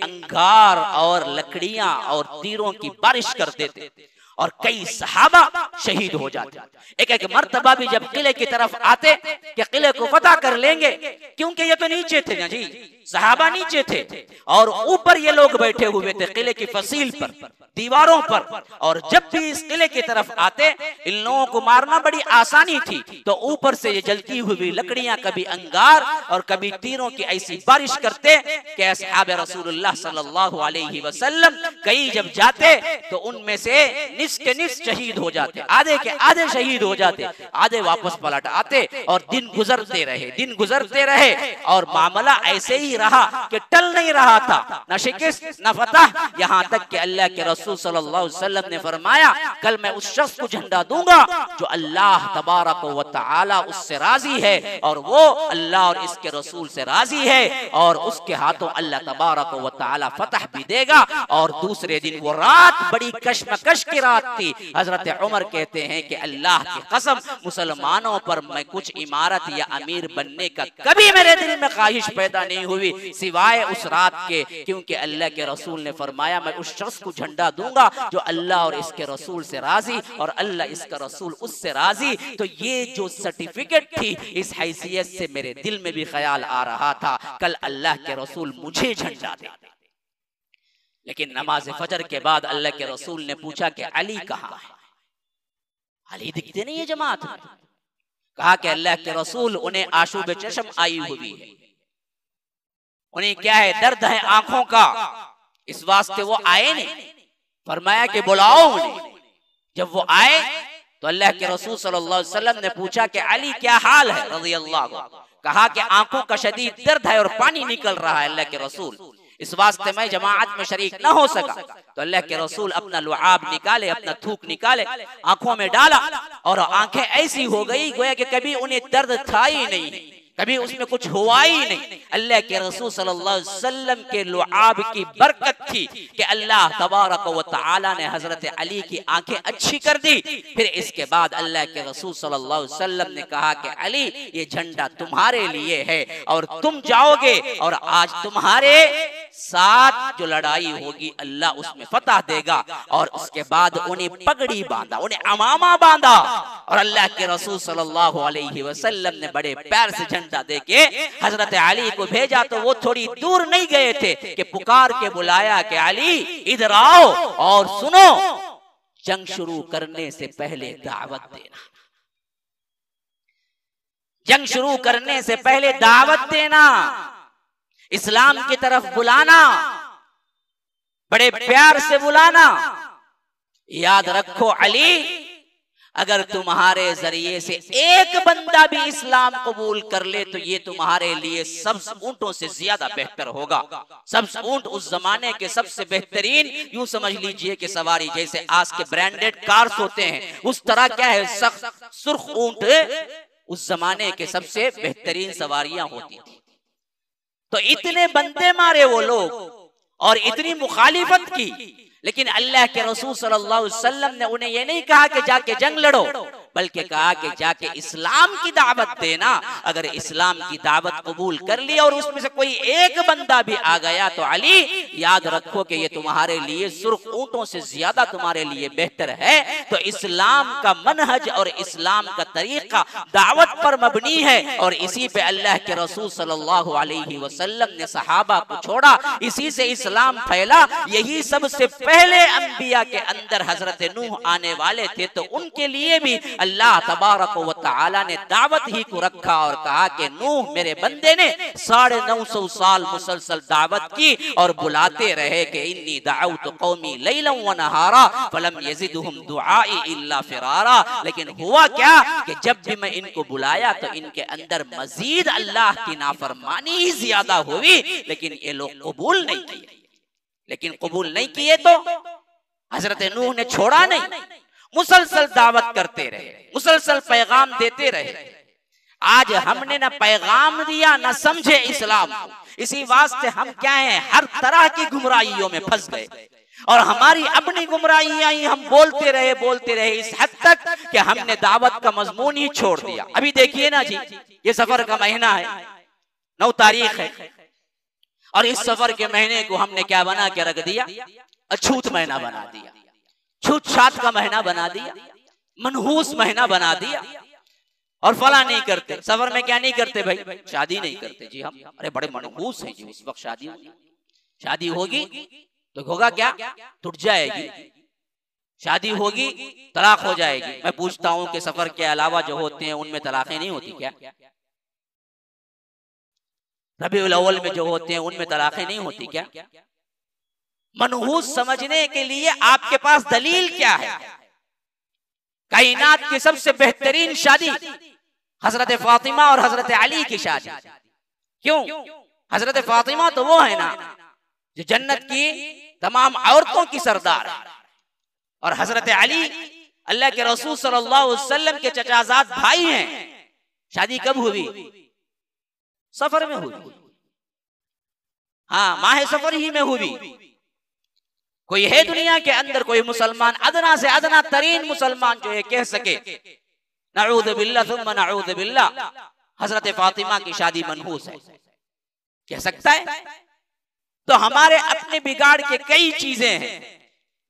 अंगार और लकड़ियां और तीरों की बारिश कर देते और कई सहाबा शहीद हो जाते। एक एक मर्तबा भी जब किले की तरफ आते कि किले को फतह कर लेंगे, क्योंकि ये तो नीचे थे ना जी, सहाबा नीचे थे और ऊपर ये लोग बैठे हुए थे किले की फसील पर, दीवारों पर। और जब भी इस किले की तरफ आते इन लोगों को मारना बड़ी आसानी थी, तो ऊपर से ये जलती हुई लकड़ियां, कभी अंगार और कभी तीरों की ऐसी बारिश करते कि असहाब रसूलुल्लाह सल्लल्लाहु अलैहि वसल्लम कई जब जाते तो उनमें से निस के निस शहीद हो जाते, आधे के आधे शहीद हो जाते, आधे वापस पलट आते। और दिन गुजरते रहे, दिन गुजरते रहे और मामला ऐसे ही रहा कि टल नहीं रहा था, न शिकस्त न फतह। यहाँ तक कि अल्लाह के रसूल सल्लल्लाहु अलैहि वसल्लम ने फरमाया, कल मैं उस शख्स को झंडा दूंगा जो अल्लाह तबारक व तआला उससे राजी है और वो अल्लाह और इसके रसूल से राजी है, और उसके हाथों अल्लाह तबारक व तआला फतह भी देगा। और दूसरे दिन वो रात बड़ी कशमकश की रात थी। हजरत उमर कहते हैं कि अल्लाह की कसम, मुसलमानों पर मैं कुछ इमारत या अमीर बनने का कभी मेरे दिल में ख्वाहिश पैदा नहीं हुई सिवाय उस रात के, क्योंकि अल्लाह के रसूल ने फरमाया मैं उस शख्स को झंडा दूंगा जो अल्लाह और इसके रसूल से राजी और अल्लाह इसका रसूल उससे राजी। तो ये जो सर्टिफिकेट थी, इस हैसियत से मेरे दिल में भी ख्याल आ रहा था कल अल्लाह के रसूल मुझे झंडा दे। लेकिन नमाज फजर के बाद अल्लाह के रसूल ने पूछा कि अली कहाँ है? अली दिखते नहीं है जमात में। कहा कि अल्लाह के रसूल उन्हें आशूब चश्म आई हुई है, उन्हें क्या है, दर्द है आंखों का, इस वास्ते वो आए नहीं। फरमाया कि बुलाओ उन्हें। जब वो आए तो अल्लाह के रसूल सल्लल्लाहु अलैहि वसल्लम ने पूछा कि अली क्या हाल है रज़ियल्लाहु। कहा कि आंखों का शदीद दर्द है और पानी निकल रहा है अल्लाह के रसूल, इस वास्ते मैं जमाअत में शरीक न हो सका। तो अल्लाह के रसूल अपना लुआब निकाले, अपना थूक निकाले, आंखों में डाला और आंखें ऐसी हो गई गोया कि कभी उन्हें दर्द था ही नहीं, कभी उसमें कुछ हुआ ही नहीं। अल्लाह के रसूल सल्लल्लाहु अलैहि वसल्लम के लुआब की बरकत थी कि अल्लाह तबारक व तआला ने हजरत अली की आंखें अच्छी कर दी। फिर इसके बाद अल्लाह के रसूल सल्लल्लाहु अलैहि वसल्लम ने कहा कि अली ये झंडा तुम्हारे लिए है और तुम जाओगे और आज तुम्हारे साथ जो लड़ाई होगी अल्लाह उसमें फतह देगा। और उसके बाद उन्हें पगड़ी बांधा, उन्हें अमामा बांधा और अल्लाह के रसूल सल्लल्लाहु अलैहि वसल्लम ने बड़े प्यार से झंडा देके हजरत अली को भेजा। तो वो थोड़ी दूर नहीं गए थे कि पुकार के बुलाया कि अली इधर आओ और सुनो, जंग शुरू करने से पहले दावत देना, जंग शुरू करने से पहले दावत देना, इस्लाम की तरफ बुलाना, बड़े प्यार से बुलाना। याद रखो अली, अगर तुम्हारे जरिए से एक बंदा भी इस्लाम कबूल कर ले तो ये तुम्हारे लिए सब्ज ऊंटों से ज्यादा बेहतर होगा। सब्ज ऊंट उस जमाने के सबसे बेहतरीन, यूं समझ लीजिए कि सवारी जैसे आज के ब्रांडेड कार्स होते हैं, उस तरह क्या है सख्त सुर्ख ऊंट उस जमाने के सबसे बेहतरीन सवारियां होती थी। तो इतने बंदे मारे वो लोग और इतनी मुखालिफत की, लेकिन अल्लाह के रसूल सल्लल्लाहु अलैहि वसल्लम ने उन्हें ये नहीं कहा कि जाके जंग लड़ो, बल्कि कहा कि जाके इस्लाम की दावत देना। अगर इस्लाम की दावत कबूल कर ली और उसमें से कोई एक बंदा भी आ गया तो अली याद रखो कि ये तुम्हारे लिए सुर्ख ऊंटों से ज्यादा तुम्हारे लिए बेहतर है। तो इस्लाम का मनहज और इस्लाम का तरीका दावत पर मबनी है और इसी पे अल्लाह के रसूल सल्लल्लाहु अलैहि वसल्लम ने सहाबा को छोड़ा, इसी से इस्लाम फैला। यही सबसे पहले अंबिया के अंदर हजरत नूह आने वाले थे, तो उनके लिए भी अल्लाह तबारक व तआला ने दावत ही को रखा और कहा कि नूह मेरे बंदे ने 950 साल मुसलसल दावत की और बुलाते रहे कि इन्नी दअउतु कौमी लैलन व नहारा फलम यजिदहुम दुआई इल्ला फिरारा। लेकिन हुआ क्या कि जब भी मैं इनको बुलाया तो इनके अंदर मजीद अल्लाह की नाफरमानी ही ज्यादा हुई, लेकिन ये लोग कबूल नहीं किए। लेकिन कबूल नहीं किए तो हजरत नूह ने छोड़ा नहीं, मुसलसल दावत करते रहे, मुसलसल पैगाम देते रहे। आज हमने ना पैगाम दिया ना समझे इस्लाम को, इसी वास्ते हम क्या हैं, हर तरह की गुमराहियों में फंस गए और हमारी अपनी गुमराहियां ही हम बोलते रहे इस हद तक कि हमने दावत का मजमून ही छोड़ दिया। अभी देखिए ना जी, ये सफर का महीना है, 9 तारीख है और इस सफर के महीने को हमने क्या बना के रख दिया, अछूत महीना बना दिया, छूत छात का महीना बना दिया, मनहूस महीना बना दिया। और फला नहीं करते, सफर में क्या नहीं करते भाई, शादी नहीं करते जी हम। अरे बड़े मनहूस हैं जी, उस वक्त शादी होगी तो होगा क्या, टूट जाएगी, शादी होगी तलाक हो जाएगी। मैं पूछता हूं कि सफर के अलावा जो होते हैं उनमें तलाकें नहीं होती क्या? रबीउल अव्वल में जो होते हैं उनमें तलाकें नहीं होती क्या? मनहूस समझने के लिए आपके पास दलील क्या है? कायनात की सबसे बेहतरीन शादी हजरत फातिमा और हजरत अली की शादी। क्यों? हजरत फातिमा तो वो है ना जो जन्नत की तमाम औरतों की सरदार है, और हजरत अली अल्लाह के रसूल सल्लल्लाहु अलैहि वसल्लम के चचाजाद भाई हैं। शादी कब हुई? सफर में हुई। हाँ, माह सफर ही में हुई। कोई है दुनिया के अंदर कोई मुसलमान, अदना से अदना तरीन मुसलमान जो है कह सके नऊज़ु बिल्लाह सुम्मा नऊज़ु बिल्लाह हजरत फातिमा की शादी मनहूस है? कह सकता है? तो हमारे अपने बिगाड़ के कई चीजें हैं।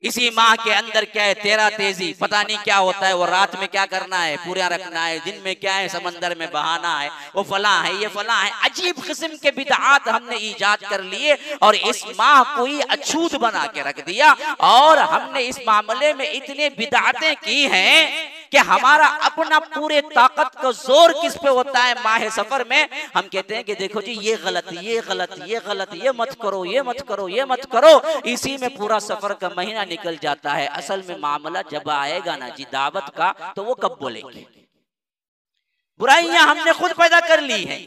इसी माह के अंदर क्या है, तेरा तेजी, पता नहीं क्या होता है, वो रात में क्या करना है, पूरा रखना है, दिन में क्या है, समंदर में बहाना है, वो फला है, ये फला है। अजीब किस्म के बिदआत हमने ईजाद कर लिए और इस माह को ही अछूत बना के रख दिया। और हमने इस मामले में इतने बिदआतें की हैं कि हमारा अपना पूरे ताकत का जोर किस पे होता है, माह सफर में हम कहते हैं कि देखो जी ये गलत, ये गलत, ये गलत, ये मत करो, ये मत करो, ये मत करो। इसी में पूरा सफर का महीना निकल जाता है। असल में मामला जब आएगा ना जी दावत का, तो वो कब बोलेंगे? बुराइयां हमने खुद पैदा कर ली है,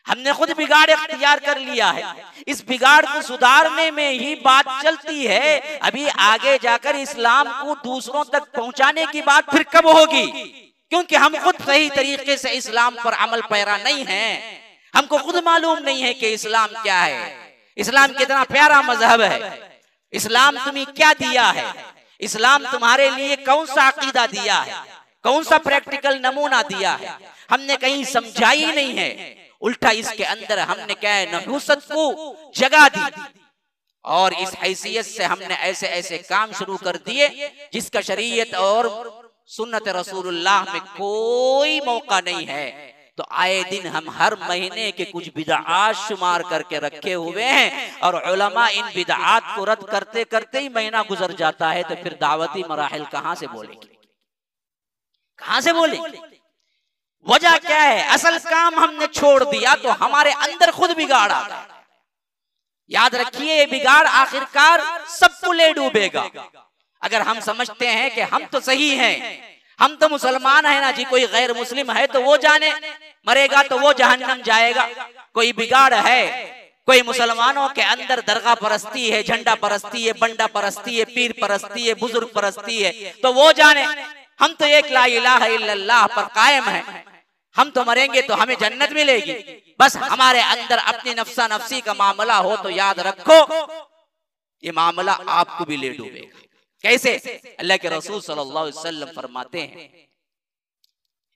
हमने खुद बिगाड़ इख्तियार कर लिया है। इस बिगाड़ को सुधारने में ही बात चलती है। अभी आगे जाकर इस्लाम को दूसरों तक पहुंचाने की बात फिर कब होगी? क्योंकि हम खुद सही तरीके से इस्लाम पर अमल पैरा नहीं है। हमको खुद मालूम नहीं है कि इस्लाम क्या है, इस्लाम कितना प्यारा मजहब है, इस्लाम तुम्हें क्या दिया है, इस्लाम तुम्हारे लिए कौन सा अकीदा दिया है, कौन सा प्रैक्टिकल नमूना दिया है, हमने कहीं समझा ही नहीं है। उल्टा इसके अंदर हमने क्या है, नहूसत को जगह दी और इस हैसियत से हमने ऐसे ऐसे काम शुरू कर दिए जिसका शरीयत और सुन्नत रसूलुल्लाह में कोई मौका नहीं है। तो आए दिन हम हर महीने के कुछ बिदआत शुमार करके रखे हुए हैं और उलमा इन बिदआत को रद्द करते करते ही महीना गुजर जाता है। तो फिर दावती मराहिल कहां से बोलेंगे, कहां से बोलेंगे? वजह क्या है? असल काम हमने छोड़ दिया तो हमारे अंदर खुद बिगाड़ आ गया। याद रखिए ये बिगाड़ आखिरकार सबको ले डूबेगा। अगर हम समझते हैं कि हम तो सही हैं, हम तो मुसलमान है ना जी, कोई गैर मुस्लिम है तो वो जाने, मरेगा तो वो जहन्नम जाएगा। कोई बिगाड़ है, कोई मुसलमानों के अंदर दरगाह परस्ती है, झंडा परस्ती है, बंडा परस्ती है, पीर परस्ती है, बुजुर्ग परस्ती है, तो वो जाने। हम तो एक ला इलाहा इल्लल्लाह पर कायम है। हम तो मरेंगे तो हमें जन्नत मिलेगी। बस हमारे अंदर अपनी नफ्सा नफ्सी का मामला हो तो याद रखो ये मामला आपको भी ले डूबेगा। कैसे? अल्लाह के रसूल सल्लल्लाहु अलैहि वसल्लम फरमाते हैं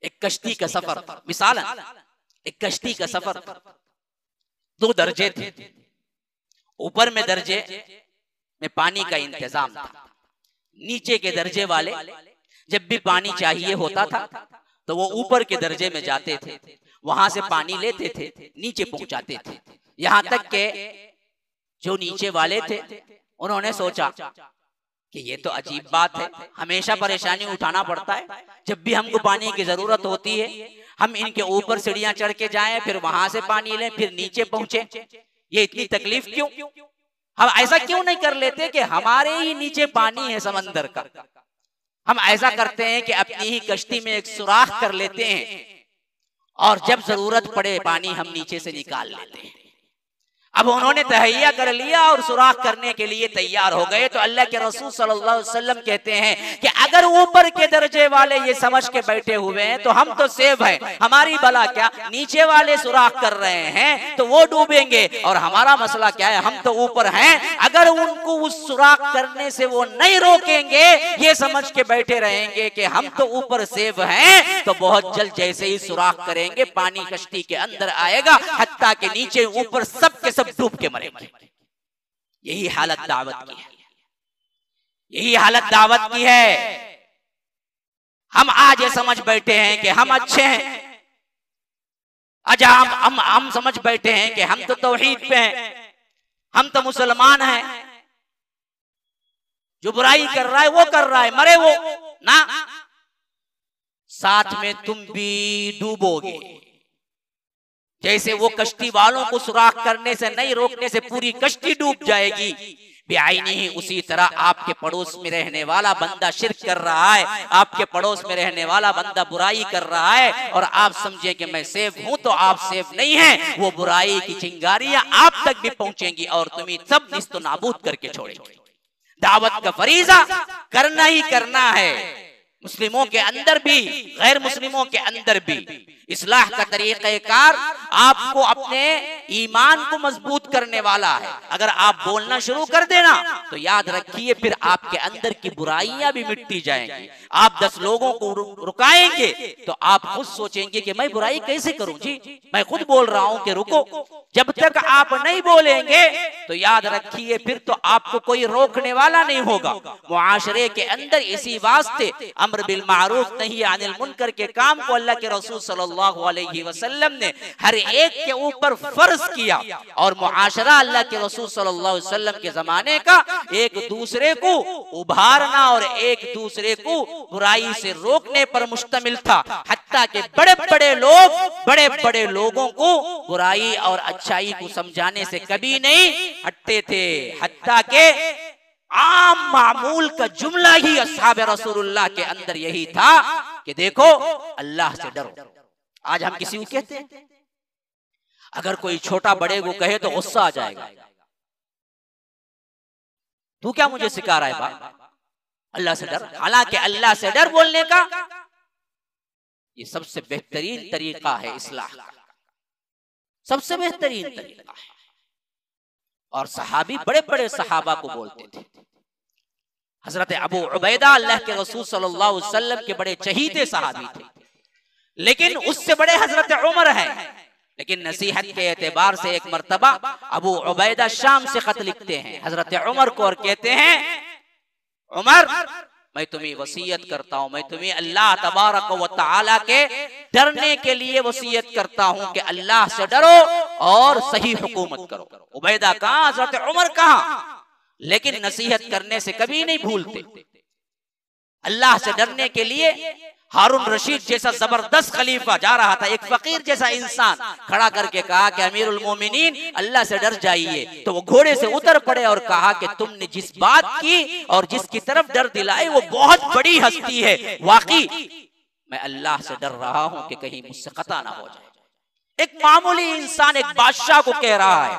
एक कश्ती का सफर था, मिसालन एक कश्ती का सफर था। 2 दर्जे थे, ऊपर में दर्जे में पानी का इंतजाम था, नीचे के दर्जे वाले जब भी पानी चाहिए होता था तो वो ऊपर के दर्जे में जाते थे, वहां से पानी लेते थे, नीचे पहुंचाते थे। यहां तक के जो नीचे वाले थे उन्होंने सोचा कि ये तो अजीब बात है, हमेशा परेशानी उठाना पड़ता है, जब भी हमको पानी की जरूरत होती है हम इनके ऊपर सीढ़ियां चढ़ के जाएं, फिर वहां से पानी लें, फिर नीचे पहुंचे, ये इतनी तकलीफ क्यों? हम ऐसा क्यों नहीं कर लेते कि हमारे ही नीचे पानी है समंदर का, हम ऐसा करते हैं कि अपनी ही कश्ती में एक सुराख कर लेते हैं और जब जरूरत पड़े पानी हम नीचे से निकाल लेते हैं। अब उन्होंने तहैया कर लिया और सुराख करने के लिए तैयार हो गए। तो अल्लाह के रसूल सल्लल्लाहु अलैहि वसल्लम कहते हैं कि अगर ऊपर के दर्जे वाले ये समझ के बैठे हुए हैं तो हम तो सेफ हैं, हमारी भला क्या, नीचे वाले सुराख कर रहे हैं तो वो डूबेंगे और हमारा मसला क्या है, हम तो ऊपर हैं। अगर उनको उस सुराख करने से वो नहीं रोकेंगे, ये समझ के बैठे रहेंगे कि हम तो ऊपर सेफ हैं, तो बहुत जल्द जैसे ही सुराख करेंगे पानी कश्ती के अंदर आएगा, हत्ता के नीचे ऊपर सब के सब डूब के मरेंगे। यही हालत दावत की है, यही हालत दावत की है। हम आज ये समझ बैठे हैं कि हम अच्छे हैं, आज हम समझ बैठे हैं कि हम तो तौहीद पे हैं, हम तो मुसलमान हैं, जो बुराई कर रहा है वो कर रहा है, मरे वो ना, साथ में तुम भी डूबोगे। जैसे वो कश्ती वालों को सुराख करने से नहीं रोकने से पूरी कश्ती डूब जाएगी, बेआईनी ही उसी तरह आपके पड़ोस में रहने वाला बंदा शिर्क कर रहा है, आपके पड़ोस में रहने वाला बंदा बुराई कर रहा है और आप समझे कि मैं सेफ हूं, तो आप सेफ नहीं हैं। वो बुराई की चिंगारियां आप तक भी पहुंचेंगी और तुम्हें सब निस्तो नाबूद करके छोड़ेंगे। दावत का फरीजा करना ही करना है, मुस्लिमों के अंदर भी गैर मुस्लिमों के अंदर भी। इस्लाह का तरीक़ेकार आपको अपने ईमान को मजबूत करने वाला है। अगर आप बोलना शुरू कर देना तो याद रखिए फिर आपके अंदर की बुराइयां भी मिटती जाएंगी। आप 10 लोगों को रुकाएंगे तो आप खुद सोचेंगे कि मैं बुराई कैसे करूं, जी मैं खुद बोल रहा हूं कि रुको। जब तक आप नहीं बोलेंगे तो याद रखिए फिर तो आपको कोई रोकने वाला नहीं होगा। मुआशरे के अंदर इसी वास्ते अम्र बिल मारूफ नही अनिल मुनकर के काम को अल्लाह के रसूल सल्लल्लाहु अलैहि वसल्लम ने हर एक के ऊपर फर्ज किया और मुआशरा अल्लाह के रसूल सल्लल्लाहु अलैहि वसल्लम के जमाने का एक दूसरे को उभारना और एक दूसरे को बुराई से रोकने पर मुश्तमिल था। हत्ता के बड़े बड़े लोगों को बुराई और अच्छाई को समझाने से कभी नहीं हटते थे। हत्ता के आम मामूल का जुमला ही अस्हाब रसूलुल्लाह के अंदर यही था कि देखो अल्लाह से डरो। आज हम किसी को कहते हैं, अगर कोई छोटा बड़े को कहे तो गुस्सा आ जाएगा, तू क्या मुझे सिखा रहा है बाप, अल्लाह से डर। हालांकि अल्लाह से डर बोलने का ये सबसे बेहतरीन तरीका है, इस्लाह का सबसे बेहतरीन तरीका है। और सहाबी बड़े बड़े सहाबा को बोलते थे। हजरत अबू उबैदा अल्लाह के रसूल सल्लल्लाहु अलैहि वसल्लम के बड़े चहीते सहाबी थे, लेकिन उससे बड़े हजरत उमर हैं। लेकिन नसीहत के एतबार से एक मर्तबा अबू उबैदा शाम से खत लिखते हैं हजरत उमर को और कहते हैं, उमर मैं तुम्हें वसीयत करता हूं, मैं तुम्हें अल्लाह तबारक व तआला के डरने के लिए वसीयत करता हूं कि अल्लाह से डरो और सही हुकूमत करो। उबैदा कहां, हजरत उमर कहां, लेकिन नसीहत करने से कभी नहीं भूलते। अल्लाह से डरने के लिए हारून रशीद जैसा जबरदस्त खलीफा जा रहा था, एक फकीर जैसा इंसान खड़ा करके कहा कि अमीरुल मोमिनीन अल्लाह से डर जाइए। तो वो घोड़े से उतर पड़े और कहा कि तुमने जिस बात की और जिसकी तरफ डर दिलाई वो बहुत बड़ी हस्ती है, वाकई मैं अल्लाह से डर रहा हूं कि कहीं मुझसे खता ना हो जाए। एक मामूली इंसान एक बादशाह को कह रहा है।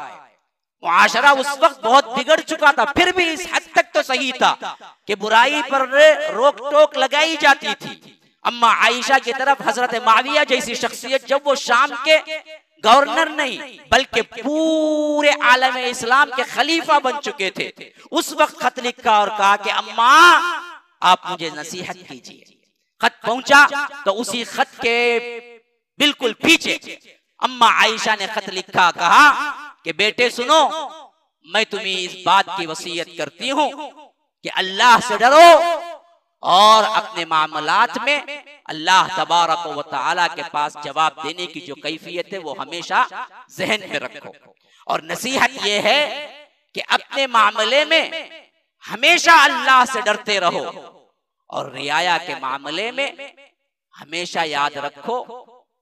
मुआशरा उस वक्त बहुत बिगड़ चुका था, फिर भी इस हद तक तो सही था कि बुराई पर रोक टोक लगाई जाती थी। अम्मा आयशा की तरफ हजरत माविया जैसी शख्सियत, जब वो शाम के गवर्नर नहीं बल्कि पूरे आलम इस्लाम के खलीफा बन चुके थे, उस वक्त खत लिखा और कहा कि अम्मा आप मुझे नसीहत कीजिए। खत पहुंचा तो उसी खत के बिल्कुल पीछे अम्मा आयशा ने खत लिखा, कहा कि बेटे सुनो, मैं तुम्हें इस बात की वसीयत करती हूं कि अल्लाह से डरो और अपने मामलात में अल्लाह तबारक व तआला के पास जवाब देने की जो कैफियत है वो हमेशा जहन में रखो। और नसीहत ये है कि अपने मामले में हमेशा अल्लाह से डरते रहो और रियाया के मामले में हमेशा याद रखो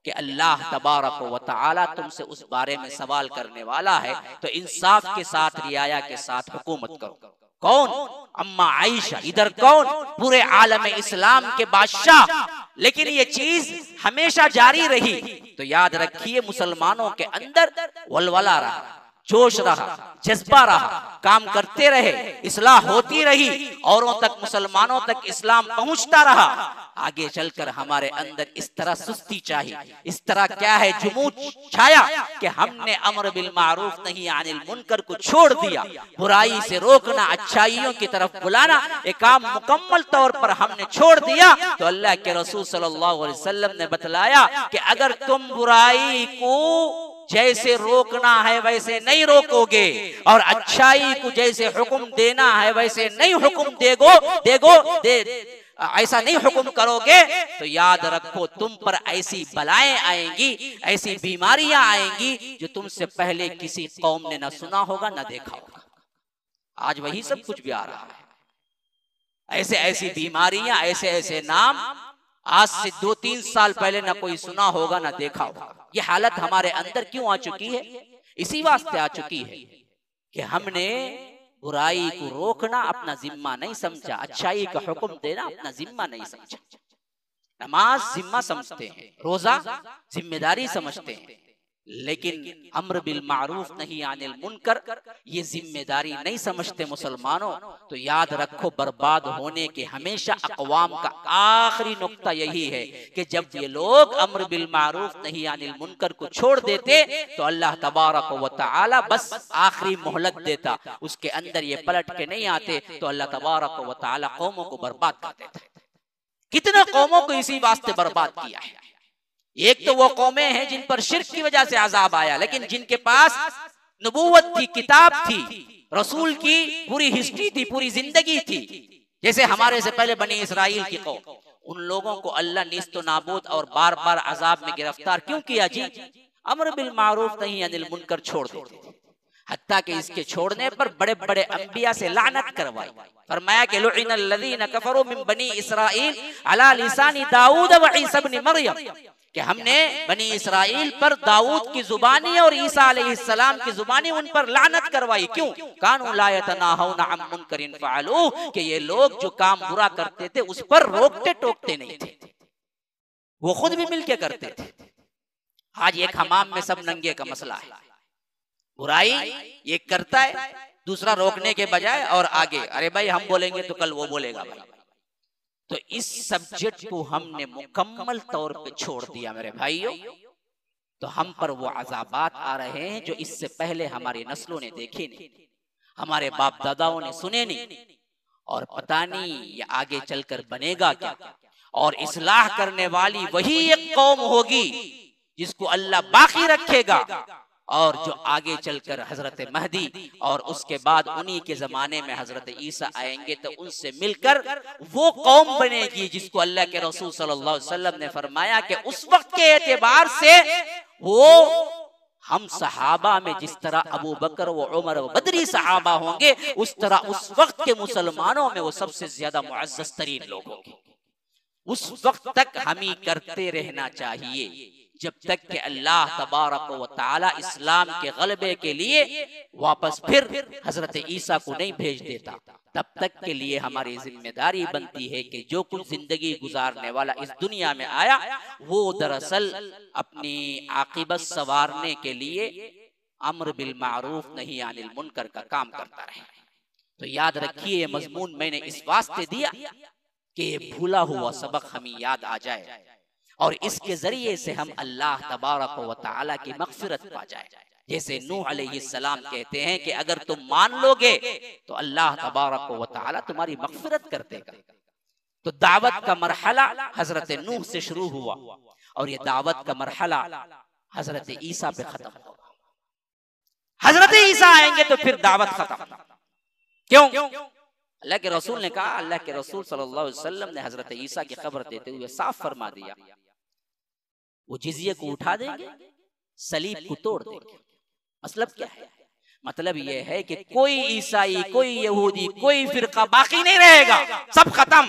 कि अल्लाह तबारक व तआला तुमसे उस बारे में सवाल करने वाला है, तो इंसाफ के साथ रियाया के साथ हुकूमत करो। कौन? अम्मा आयशा। इधर कौन? पूरे आलम इस्लाम के बादशाह। लेकिन ये चीज हमेशा जारी रही। तो याद रखिए, मुसलमानों के अंदर वलवला रहा, जोश रहा, जज्बा रहा, काम करते रहे, इस्लाह होती रही, औरों तक, मुसलमानों तक इस्लाम पहुंचता रहा। आगे चलकर हमारे अंदर इस तरह सुस्ती चाहिए, इस तरह क्या है जुमूद छाया कि हमने अम्र बिल मारूफ नहीं अनिल मुनकर को छोड़ दिया। बुराई से रोकना, अच्छाइयों की तरफ बुलाना, एक काम मुकम्मल तौर पर हमने छोड़ दिया। तो अल्लाह के रसूल सल्लल्लाहु अलैहि वसल्लम ने बतलाया कि अगर तुम बुराई को जैसे रोकना है वैसे नहीं रोकोगे और अच्छाई को जैसे हुक्म देना है वैसे नहीं हुक्म ऐसा नहीं हुक्म करोगे, तो याद रखो तुम पर ऐसी बलाएं आएंगी, ऐसी बीमारियां आएंगी जो तुमसे पहले किसी कौम ने ना सुना होगा ना देखा होगा। आज वही सब कुछ भी आ रहा है, ऐसे ऐसी बीमारियां, ऐसे ऐसे नाम आज से 2-3 साल पहले ना कोई सुना होगा ना देखा होगा। ये हालत हमारे अंदर क्यों आ चुकी है? इसी वास्ते आ चुकी है कि हमने बुराई को रोकना अपना जिम्मा नहीं समझा, अच्छाई का हुक्म देना अपना जिम्मा नहीं समझा। नमाज जिम्मा समझते हैं, रोजा जिम्मेदारी समझते हैं, लेकिन अम्र बिल मारूफ नहीं अनिल मुनकर ये जिम्मेदारी नहीं समझते मुसलमानों। तो याद रखो, बर्बाद होने के हमेशा अक़वाम का आखिरी नुक्ता यही है कि जब ये लोग अम्र बिल मारूफ नहीं अनिल मुनकर को छोड़ देते तो अल्लाह तबारक व तआला बस आखिरी मोहलत देता, उसके अंदर ये पलट के नहीं आते तो अल्लाह तबारक व तआला कौमों को बर्बाद कर देता। कितने कौमों को इसी वास्ते बर्बाद किया है। एक तो वो कौमें हैं जिन पर शिर्क की वजह से अजाब आया, लेकिन जिनके पास नबूवत थी, किताब थी, रसूल की पूरी हिस्ट्री थी, पूरी जिंदगी थी। जैसे हमारे से पहले बनी इसराइल की कौम, उन लोगों को अल्लाह निस्तो नाबूद और बार बार अजाब में गिरफ्तार क्यों किया? जी, अम्र बिल मारूफ नहीं अनिल मुनकर छोड़ देते, हत्ता कि इसके छोड़ने पर बड़े बड़े अंबिया से लानत करवाई। फरमाया कि लुइनल लज़ीना कफरू मिन बनी इसराइल अला लिसानी दाऊद व ईसा इब्न मरियम, कि हमने बनी इसराइल पर दाऊद की जुबानी और ईसा अलैहिस्सलाम की जुबानी उन पर लानत करवाई। क्यों? कानू ला यतनाहूना अन मुनकरिन फ़अलू, कि ये लोग जो काम बुरा करते थे उस पर रोकते टोकते नहीं थे, वो खुद भी मिलके करते थे। आज एक हमाम में सब नंगे का मसला है, बुराई एक करता है, दूसरा रोकने के बजाय और आगे, अरे भाई हम बोलेंगे तो कल वो बोलेगा भाई। तो इस सब्जेक्ट को हमने मुकम्मल तौर पे छोड़ दिया मेरे भाइयों। तो हम पर वो अज़ाबात आ रहे हैं जो इससे पहले हमारी नस्लों ने देखे नहीं, हमारे बाप दादाओं ने सुने नहीं, और पता नहीं ये आगे चलकर बनेगा क्या। और इस्लाह करने वाली वही एक कौम होगी जिसको अल्लाह बाकी रखेगा, और जो आगे चलकर हजरत महदी और उसके बाद उन्हीं के जमाने में हजरत ईसा आएंगे तो उनसे मिलकर वो कौम बनेगी जिसको अल्लाह के रसूल सल्लल्लाहु अलैहि वसल्लम ने फरमाया कि उस वक्त के एतबार से वो हम सहाबा में जिस तरह अबू बकर व उमर व बदरी सहाबा होंगे, उस तरह उस वक्त के मुसलमानों में वो सबसे ज्यादा मुअज़्ज़ज़ तरीन लोग होंगे। उस वक्त तक हम ही करते रहना चाहिए जब तक कि अल्लाह तबारक व तआला इस्लाम के गलबे के लिए वापस फिर हजरत ईसा को नहीं भेज देता। तब तक के लिए हमारी जिम्मेदारी बनती है कि जो कुछ जिंदगी गुजारने वाला इस दुनिया में आया वो दरअसल अपनी आकिबत संवारने के लिए अम्र बिल मारूफ नहीं अनिल मुनकर का काम करता रहे। तो याद रखिए, ये मजमून मैंने इस वास्ते दिया कि ये भूला हुआ सबक हमें याद आ जाए और इसके जरिए से हम अल्लाह तबारक व तआला की मग़फ़िरत पा जाए। जैसे नूह अलैहिस्सलाम कहते हैं कि अगर तुम मान लोगे तो अल्लाह तबारक व तआला तुम्हारी मग़फ़िरत कर देगा। तो दावत का मरहला हजरत नूह से शुरू हुआ और ये दावत का मरहला हजरत ईसा पे खत्म होगा। हजरत ईसा आएंगे तो फिर दावत खत्म। क्यों? अल्लाह के रसूल ने कहा, अल्लाह के रसूल सल्लल्लाहु अलैहि वसल्लम ने हजरत ईसा की खबर देते हुए साफ फरमा दिया, वो जिजिये को उठा देंगे, सलीब को तोड़ देंगे। मतलब क्या है? मतलब यह है कि कोई ईसाई, कोई यहूदी, कोई फिरका बाकी नहीं रहेगा, सब खत्म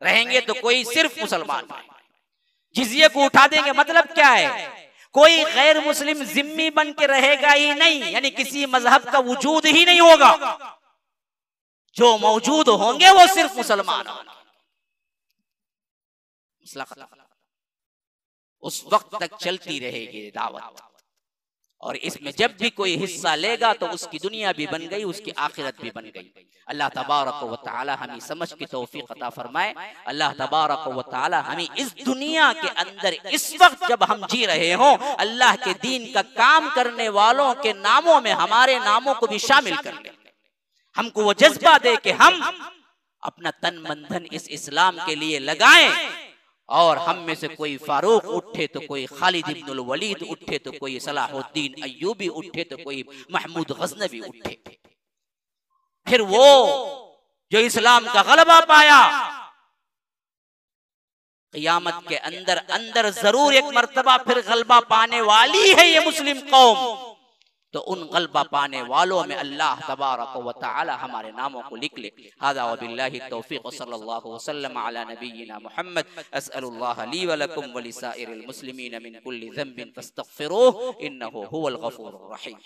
रहेंगे तो कोई सिर्फ मुसलमान। जिजिये को उठा देंगे मतलब क्या है? कोई गैर मुस्लिम जिम्मी बन के रहेगा ही नहीं, यानी किसी मजहब का वजूद ही नहीं होगा। जो मौजूद होंगे वो सिर्फ मुसलमान होंगे। उस वक्त तक चलती रहेगी दावत, और इसमें जब भी कोई हिस्सा लेगा तो उसकी दुनिया भी बन गई, उसकी आखिरत भी बन गई। अल्लाह तबारक व तआला हमें समझ की तौफीक अता फरमाए। अल्लाह तबारक व तआला हमें इस दुनिया के अंदर इस वक्त जब हम जी रहे हों, अल्लाह के दीन का काम करने वालों के नामों में हमारे नामों को भी शामिल कर ले। हमको वो जज्बा दे कि हम अपना तन मन धन इस इस्लाम के लिए लगाएं, और हम में से कोई फारूक उठे तो कोई खालिद इब्नुल वलीद उठे तो कोई सलाहुद्दीन अय्यूबी उठे तो कोई महमूद गजनवी उठे। फिर वो जो इस्लाम का गलबा पाया, क़यामत के अंदर अंदर जरूर एक मर्तबा फिर गलबा पाने वाली है ये मुस्लिम कौम। तो उन गलबा पाने वालों में अल्लाह तबारक व तआला हमारे नामों को लिख ले। हादा व बिल्लाहि तौफीक सल्लल्लाहु वसल्लम अला नबिय्यिना मुहम्मद। अस्अलुल्लाह ली व लकुम व लिसाइरिल मुस्लिमीन मिन कुल्ली ज़ंबिन फस्तगफिरूह इन्नहु हुवल गफूरुर रहीम।